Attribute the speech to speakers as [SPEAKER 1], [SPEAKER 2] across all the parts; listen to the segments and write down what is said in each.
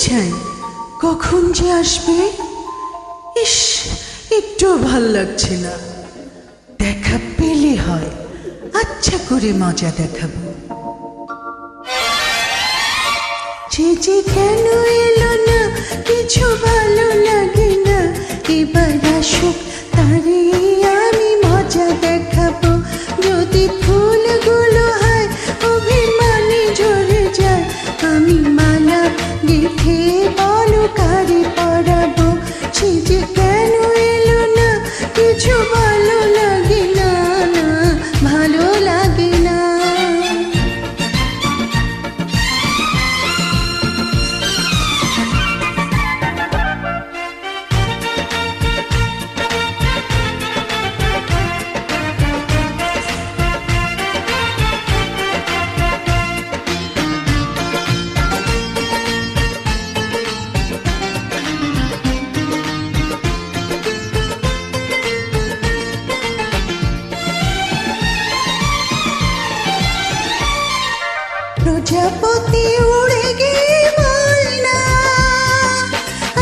[SPEAKER 1] চাই, কখন যে আসবে। ইস, একটু ভাল লাগছে না। দেখা পেলে হয়, আচ্ছা করে মজা দেখাবো। যে কেন এলো না, কিছু ভালো লাগে না, এবার আসুক তারে আমি মজা দেখাবো। যদি ফুলগুলো হয় অভিমানে ঝরে যায়, আমি মালা গেঁথে বলো কারে পরাবো। সে যে কেন এলো না, কিছু ভালো লাগে না, না ভালো লাগে না। প্রজাপতি উড়ে গিয়ে বলনা,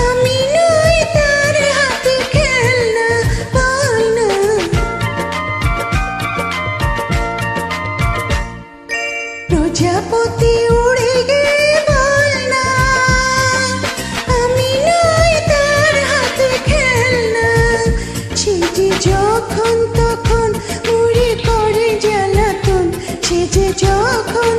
[SPEAKER 1] আমি নই তার হাতে খেলনা, বলনা। প্রজাপতি উড়ে গিয়ে বলনা, আমি নই তার হাতে খেলনা। সে যে যখন তখন উড়ে করে জ্বালাতন, সে যে যখন